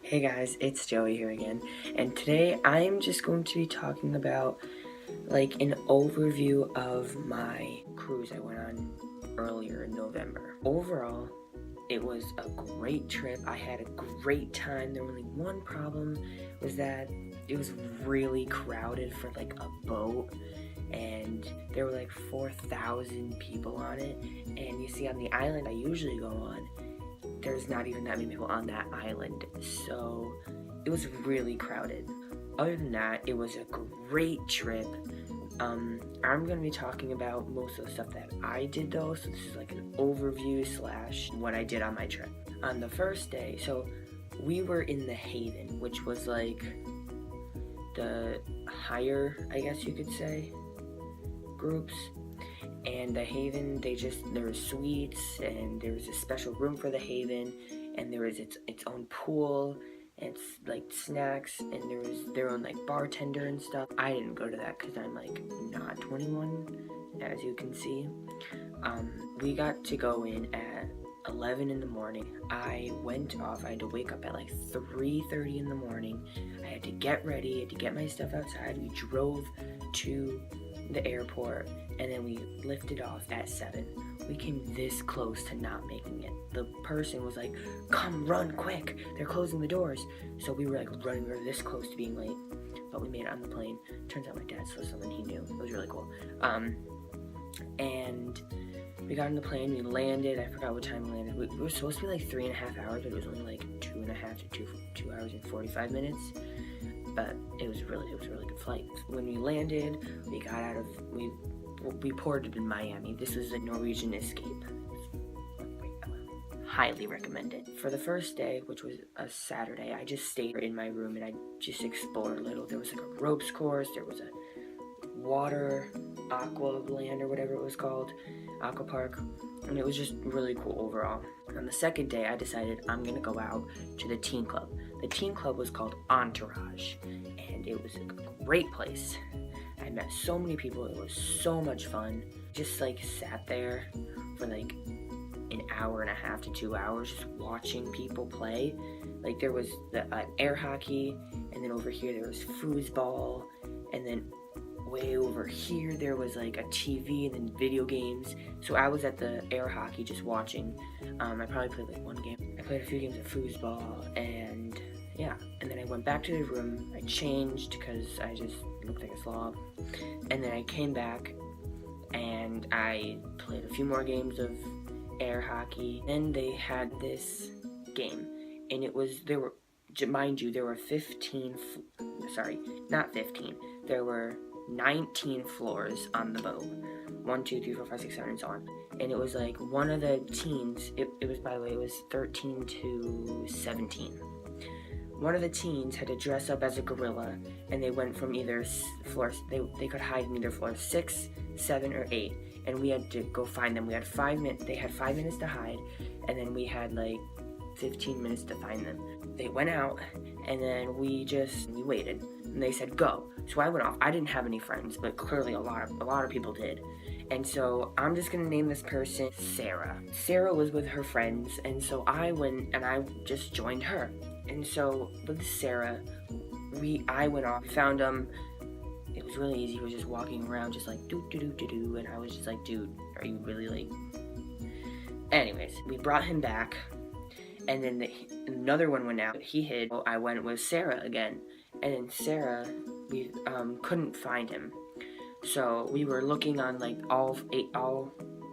Hey guys, it's Joey here again, and today I'm just going to be talking about like an overview of my cruise I went on earlier in November. Overall, it was a great trip. I had a great time. There was only one problem, was that it was really crowded for like a boat, and there were like 4,000 people on it. And you see, on the island I usually go on, there's not even that many people on that island, so it was really crowded. Other than that, it was a great trip. I'm going to be talking about most of the stuff that I did though, so this is like an overview slash what I did on my trip. On the first day, so we were in the Haven, which was like the higher, I guess you could say, groups. And the Haven, there was suites, and there was a special room for the Haven, and there was its own pool, and like snacks, and there was their own like bartender and stuff. I didn't go to that because I'm like not 21, as you can see. We got to go in at 11 in the morning. I went off. I had to wake up at like 3:30 in the morning. I had to get ready. I had to get my stuff outside. We drove to the airport, and then we lifted off at 7. We came this close to not making it. The person was like, "Come, run quick, they're closing the doors." So we were like running, we were this close to being late, but we made it on the plane. Turns out my dad saw someone he knew. It was really cool. And we got on the plane, we landed. I forgot what time we landed. We were supposed to be like 3.5 hours, but it was only like 2.5 to 2 hours and 45 minutes. But it was a really good flight. When we landed, we got out of, we ported in Miami. This was a Norwegian Escape. Highly recommend it. For the first day, which was a Saturday, I just stayed in my room and I just explored a little. There was like a ropes course, there was a water aqua land or whatever it was called, aqua park, and it was just really cool overall. On the second day, I decided I'm gonna go out to the teen club. The teen club was called Entourage, and it was a great place. I met so many people. It was so much fun. Just like sat there for like an hour and a half to 2 hours just watching people play. Like there was the air hockey, and then over here there was foosball, and then way over here there was like a TV and then video games. So I was at the air hockey just watching. I probably played like one game. I played a few games of foosball, and yeah. And then I went back to the room. I changed because I just looked like a slob. And then I came back and I played a few more games of air hockey. Then they had this game, and it was, mind you, there were there were 19 floors on the boat. 1, 2, 3, 4, 5, 6, 7, and so on. And it was like one of the teens, it was, by the way, it was 13 to 17. One of the teens had to dress up as a gorilla, and they went from either floors, they could hide in either floor 6, 7, or 8. And we had to go find them. We had 5 minutes, they had 5 minutes to hide, and then we had like 15 minutes to find them. They went out, and then we waited, and they said go. So I went off. I didn't have any friends, but clearly a lot of people did. And so I'm just gonna name this person Sarah. Sarah was with her friends, and so I went and I just joined her. And so with Sarah, I went off, found him. It was really easy. He was just walking around, just like do do do do do, and I was just like, dude, are you really like? Anyways, we brought him back. And then another one went out. He hid. I went with Sarah again. And then Sarah, we couldn't find him. So we were looking on like all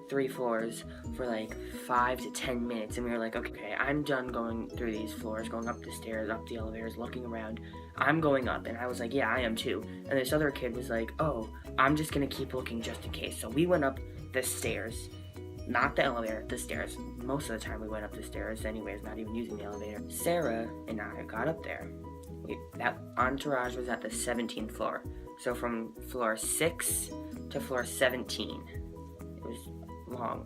3 floors for like 5 to 10 minutes. And we were like, okay, I'm done going through these floors, going up the stairs, up the elevators, looking around. I'm going up. And I was like, yeah, I am too. And this other kid was like, oh, I'm just going to keep looking just in case. So we went up the stairs. Not the elevator, the stairs. Most of the time we went up the stairs anyways, not even using the elevator. Sarah and I got up there. That Entourage was at the 17th floor. So from floor 6 to floor 17. It was long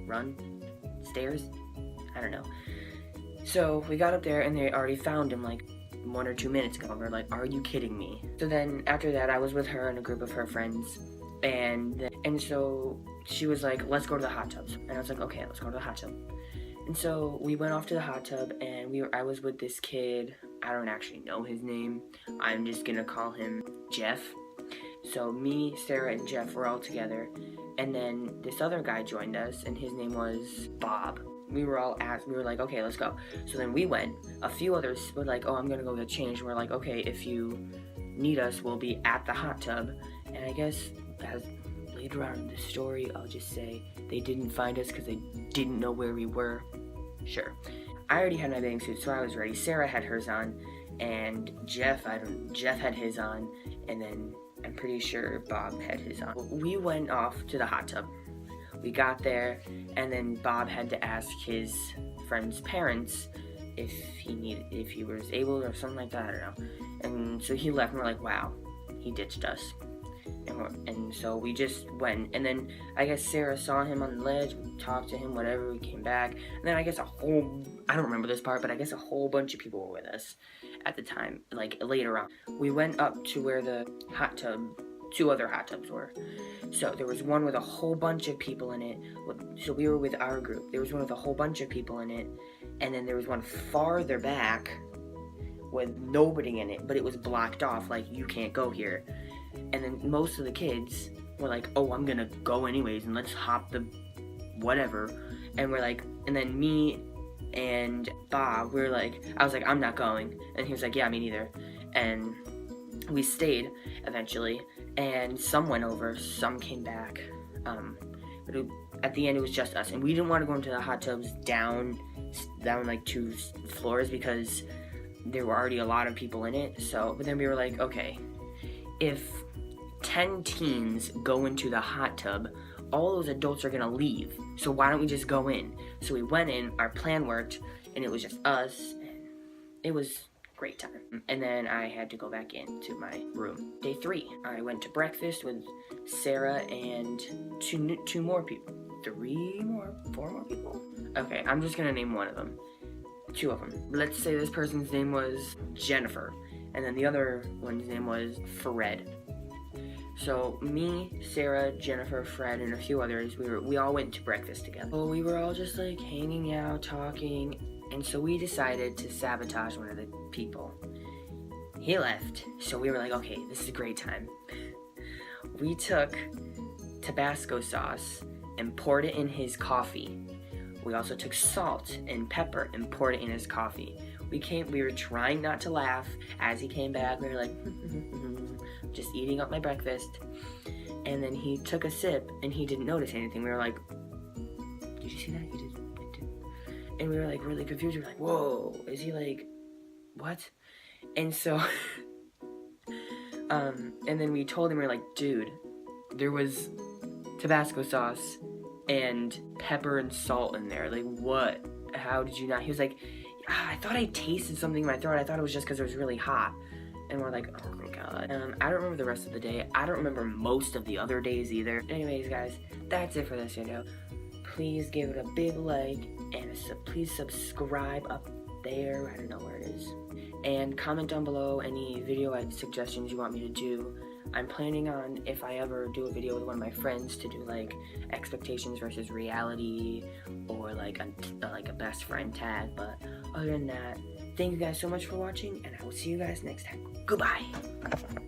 run, stairs, I don't know. So we got up there and they already found him like 1 or 2 minutes ago. We're like, are you kidding me? So then after that, I was with her and a group of her friends. And so she was like, let's go to the hot tubs. And I was like, okay, let's go to the hot tub. And so we went off to the hot tub, and I was with this kid. I don't actually know his name. I'm just gonna call him Jeff. So me, Sarah, and Jeff were all together, and then this other guy joined us, and his name was Bob. We were like, okay, let's go. So then we went. A few others were like, oh, I'm gonna go get changed. And we're like, okay, if you need us, we'll be at the hot tub. And I guess as later on in the story, I'll just say they didn't find us because they didn't know where we were. Sure. I already had my bathing suit, so I was ready. Sarah had hers on, and Jeff had his on, and then I'm pretty sure Bob had his on. We went off to the hot tub. We got there, and then Bob had to ask his friend's parents if he was able or something like that, I don't know. And so he left, and we're like, wow, he ditched us. And so we just went, and then I guess Sarah saw him on the ledge, we talked to him, whatever, we came back, and then I guess I don't remember this part, but I guess a whole bunch of people were with us at the time, like later on. We went up to where the hot tub, 2 other hot tubs were. So there was one with a whole bunch of people in it, so we were with our group. There was one with a whole bunch of people in it, and then there was one farther back with nobody in it, but it was blocked off, like, you can't go here. And then most of the kids were like, oh, I'm gonna go anyways, and let's hop the whatever. And we're like, and then me and Bob, we were like, I was like, I'm not going. And he was like, yeah, me neither. And we stayed eventually, and some went over, some came back. But at the end, it was just us. And we didn't want to go into the hot tubs down like 2 floors because there were already a lot of people in it. So, but then we were like, okay, if 10 teens go into the hot tub, all those adults are gonna leave. So why don't we just go in? So we went in, our plan worked, and it was just us, and it was a great time. And then I had to go back into my room. Day 3, I went to breakfast with Sarah and two more people. 4 more people? Okay, I'm just gonna name one of them. 2 of them. Let's say this person's name was Jennifer, and then the other one's name was Fred. So me, Sarah, Jennifer, Fred, and a few others, we all went to breakfast together. So we were all just like hanging out, talking, and so we decided to sabotage one of the people. He left, so we were like, okay, this is a great time. We took Tabasco sauce and poured it in his coffee. We also took salt and pepper and poured it in his coffee. We were trying not to laugh. As he came back, we were like, just eating up my breakfast. And then he took a sip, and he didn't notice anything. We were like, did you see that? He did. And we were like really confused. We were like, whoa, is he like, what? And so, and then we told him, we were like, dude, there was Tabasco sauce and pepper and salt in there. Like, what? How did you not? He was like, I thought I tasted something in my throat. I thought it was just because it was really hot. And we're like, oh my god. I don't remember the rest of the day. I don't remember most of the other days either. Anyways, guys, that's it for this video. Please give it a big like, and please subscribe up there. I don't know where it is. And comment down below any video suggestions you want me to do. I'm planning on, if I ever do a video with one of my friends, to do like expectations versus reality, or like a best friend tag. But other than that, thank you guys so much for watching, and I will see you guys next time. Goodbye.